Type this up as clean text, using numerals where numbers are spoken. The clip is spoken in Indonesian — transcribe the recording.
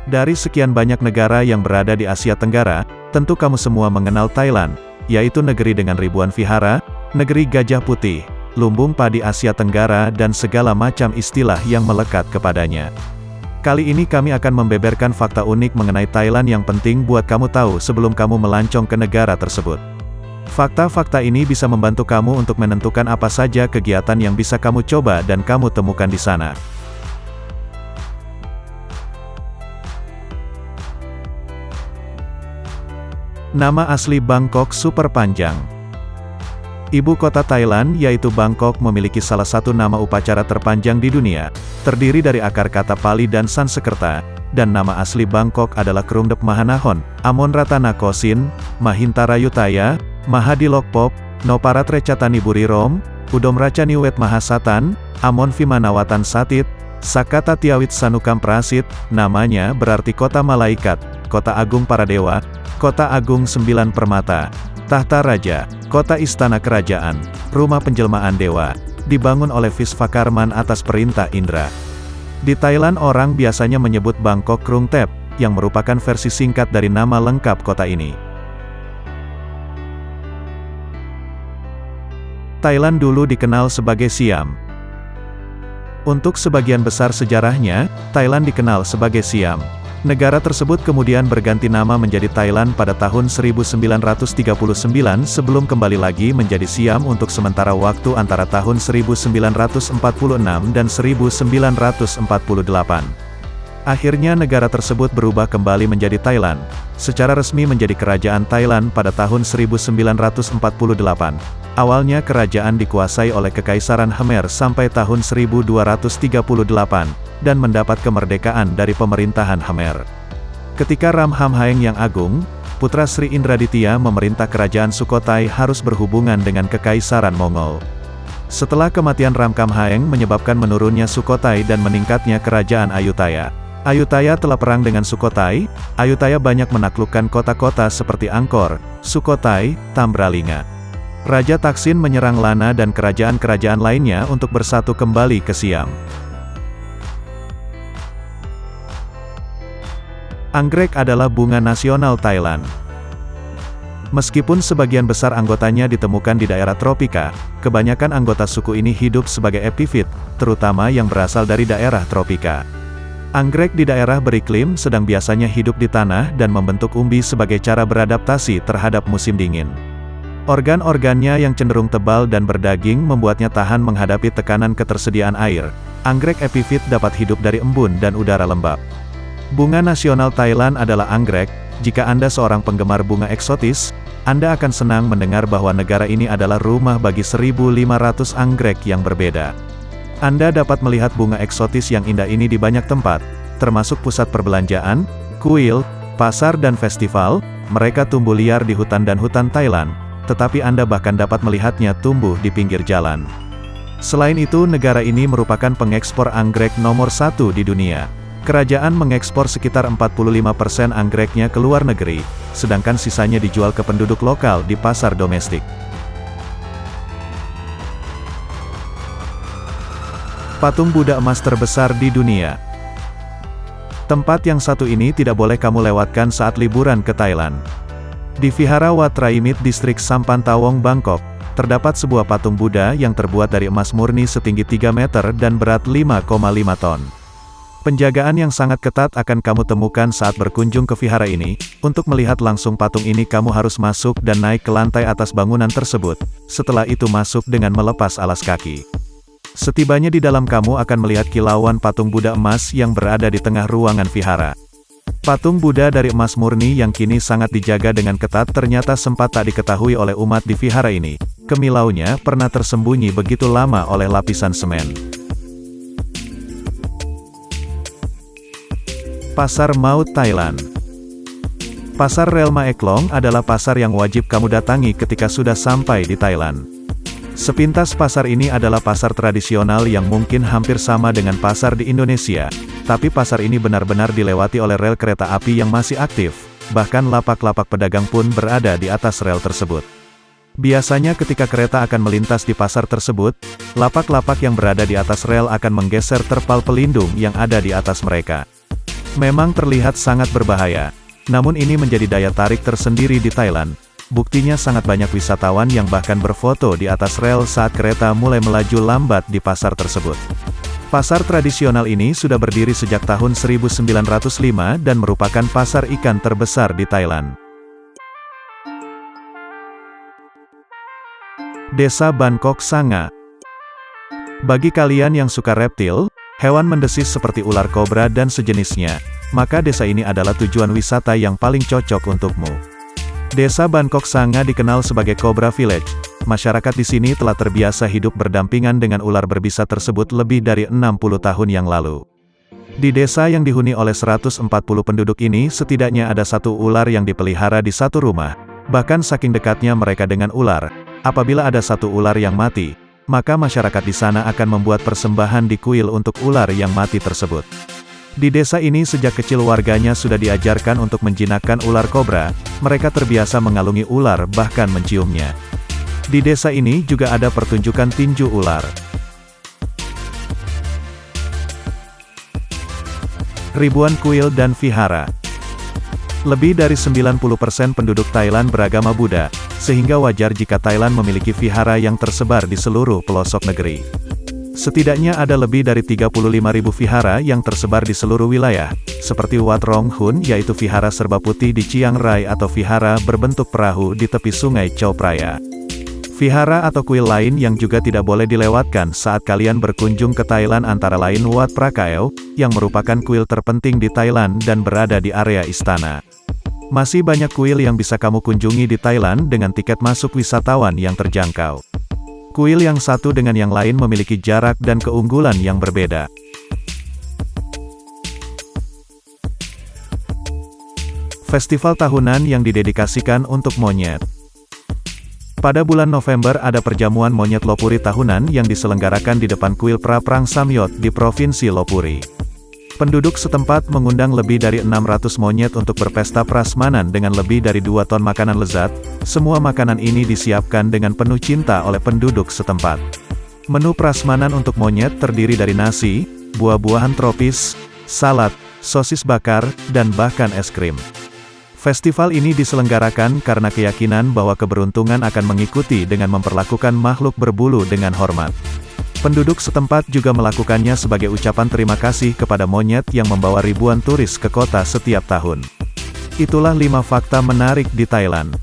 Dari sekian banyak negara yang berada di Asia Tenggara, tentu kamu semua mengenal Thailand, yaitu negeri dengan ribuan vihara, negeri gajah putih, lumbung padi Asia Tenggara dan segala macam istilah yang melekat kepadanya. Kali ini kami akan membeberkan fakta unik mengenai Thailand yang penting buat kamu tahu sebelum kamu melancong ke negara tersebut. Fakta-fakta ini bisa membantu kamu untuk menentukan apa saja kegiatan yang bisa kamu coba dan kamu temukan di sana. Nama asli Bangkok super panjang. Ibu kota Thailand yaitu Bangkok memiliki salah satu nama upacara terpanjang di dunia, terdiri dari akar kata Pali dan Sanskerta, dan nama asli Bangkok adalah Krungdep Mahanahon, Amonratanakosin, Mahintarayutaya, Mahadilokpop, Noparatrecatani Burirom, Udomracaniwet Mahasatan, Amon Vimanawatan Satit, Sakata Tiawit Sanukam Prasit, namanya berarti kota malaikat, kota agung para dewa, kota agung 9 permata, tahta raja, kota istana kerajaan, rumah penjelmaan dewa, dibangun oleh Visvakarman atas perintah Indra. Di Thailand orang biasanya menyebut Bangkok Krungthep, yang merupakan versi singkat dari nama lengkap kota ini. Thailand dulu dikenal sebagai Siam. Untuk sebagian besar sejarahnya, Thailand dikenal sebagai Siam. Negara tersebut kemudian berganti nama menjadi Thailand pada tahun 1939 sebelum kembali lagi menjadi Siam untuk sementara waktu antara tahun 1946 dan 1948. Akhirnya negara tersebut berubah kembali menjadi Thailand, secara resmi menjadi Kerajaan Thailand pada tahun 1948. Awalnya kerajaan dikuasai oleh Kekaisaran Khmer sampai tahun 1238, dan mendapat kemerdekaan dari pemerintahan Khmer. Ketika Ramkhamhaeng yang Agung, putra Sri Indraditya memerintah kerajaan Sukhothai harus berhubungan dengan Kekaisaran Mongol. Setelah kematian Ramkhamhaeng menyebabkan menurunnya Sukhothai dan meningkatnya kerajaan Ayutthaya. Ayutthaya telah perang dengan Sukhothai. Ayutthaya banyak menaklukkan kota-kota seperti Angkor, Sukhothai, Tambralinga. Raja Taksin menyerang Lana dan kerajaan-kerajaan lainnya untuk bersatu kembali ke Siam. Anggrek adalah bunga nasional Thailand. Meskipun sebagian besar anggotanya ditemukan di daerah tropika, kebanyakan anggota suku ini hidup sebagai epifit, terutama yang berasal dari daerah tropika. Anggrek di daerah beriklim sedang biasanya hidup di tanah dan membentuk umbi sebagai cara beradaptasi terhadap musim dingin. Organ-organnya yang cenderung tebal dan berdaging membuatnya tahan menghadapi tekanan ketersediaan air. Anggrek epifit dapat hidup dari embun dan udara lembab. Bunga nasional Thailand adalah anggrek. Jika Anda seorang penggemar bunga eksotis, Anda akan senang mendengar bahwa negara ini adalah rumah bagi 1.500 anggrek yang berbeda. Anda dapat melihat bunga eksotis yang indah ini di banyak tempat, termasuk pusat perbelanjaan, kuil, pasar dan festival. Mereka tumbuh liar di hutan dan hutan Thailand, tetapi Anda bahkan dapat melihatnya tumbuh di pinggir jalan. Selain itu, negara ini merupakan pengekspor anggrek nomor 1 di dunia. Kerajaan mengekspor sekitar 45% anggreknya ke luar negeri, sedangkan sisanya dijual ke penduduk lokal di pasar domestik. Patung Buddha emas terbesar di dunia. Tempat yang satu ini tidak boleh kamu lewatkan saat liburan ke Thailand. Di Vihara Wat Raimit distrik Sampantawong, Bangkok, terdapat sebuah patung Buddha yang terbuat dari emas murni setinggi 3 meter dan berat 5,5 ton. Penjagaan yang sangat ketat akan kamu temukan saat berkunjung ke vihara ini. Untuk melihat langsung patung ini kamu harus masuk dan naik ke lantai atas bangunan tersebut. Setelah itu masuk dengan melepas alas kaki. Setibanya di dalam kamu akan melihat kilauan patung Buddha emas yang berada di tengah ruangan vihara. Patung Buddha dari emas murni yang kini sangat dijaga dengan ketat ternyata sempat tak diketahui oleh umat di vihara ini. Kemilaunya pernah tersembunyi begitu lama oleh lapisan semen. Pasar Maut Thailand. Pasar Rel Ma Eklong adalah pasar yang wajib kamu datangi ketika sudah sampai di Thailand. Sepintas pasar ini adalah pasar tradisional yang mungkin hampir sama dengan pasar di Indonesia, tapi pasar ini benar-benar dilewati oleh rel kereta api yang masih aktif, bahkan lapak-lapak pedagang pun berada di atas rel tersebut. Biasanya ketika kereta akan melintas di pasar tersebut, lapak-lapak yang berada di atas rel akan menggeser terpal pelindung yang ada di atas mereka. Memang terlihat sangat berbahaya. Namun ini menjadi daya tarik tersendiri di Thailand. Buktinya sangat banyak wisatawan yang bahkan berfoto di atas rel saat kereta mulai melaju lambat di pasar tersebut. Pasar tradisional ini sudah berdiri sejak tahun 1905 dan merupakan pasar ikan terbesar di Thailand. Desa Bangkok Sanga. Bagi kalian yang suka reptil, hewan mendesis seperti ular kobra dan sejenisnya, maka desa ini adalah tujuan wisata yang paling cocok untukmu. Desa Bangkok Sanga dikenal sebagai Cobra Village. Masyarakat di sini telah terbiasa hidup berdampingan dengan ular berbisa tersebut lebih dari 60 tahun yang lalu. Di desa yang dihuni oleh 140 penduduk ini setidaknya ada satu ular yang dipelihara di satu rumah. Bahkan saking dekatnya mereka dengan ular, apabila ada satu ular yang mati, maka masyarakat di sana akan membuat persembahan di kuil untuk ular yang mati tersebut. Di desa ini sejak kecil warganya sudah diajarkan untuk menjinakkan ular kobra, mereka terbiasa mengalungi ular bahkan menciumnya. Di desa ini juga ada pertunjukan tinju ular. Ribuan kuil dan vihara. Lebih dari 90% penduduk Thailand beragama Buddha, sehingga wajar jika Thailand memiliki vihara yang tersebar di seluruh pelosok negeri. Setidaknya ada lebih dari 35.000 vihara yang tersebar di seluruh wilayah, seperti Wat Rong Hun yaitu vihara serba putih di Chiang Rai atau vihara berbentuk perahu di tepi sungai Chao Phraya. Vihara atau kuil lain yang juga tidak boleh dilewatkan saat kalian berkunjung ke Thailand antara lain Wat Prakaeo, yang merupakan kuil terpenting di Thailand dan berada di area istana. Masih banyak kuil yang bisa kamu kunjungi di Thailand dengan tiket masuk wisatawan yang terjangkau. Kuil yang satu dengan yang lain memiliki jarak dan keunggulan yang berbeda. Festival tahunan yang didedikasikan untuk monyet. Pada bulan November ada perjamuan monyet Lopburi tahunan yang diselenggarakan di depan kuil Praprang Samyot di Provinsi Lopburi. Penduduk setempat mengundang lebih dari 600 monyet untuk berpesta prasmanan dengan lebih dari 2 ton makanan lezat. Semua makanan ini disiapkan dengan penuh cinta oleh penduduk setempat. Menu prasmanan untuk monyet terdiri dari nasi, buah-buahan tropis, salad, sosis bakar, dan bahkan es krim. Festival ini diselenggarakan karena keyakinan bahwa keberuntungan akan mengikuti dengan memperlakukan makhluk berbulu dengan hormat. Penduduk setempat juga melakukannya sebagai ucapan terima kasih kepada monyet yang membawa ribuan turis ke kota setiap tahun. Itulah 5 fakta menarik di Thailand.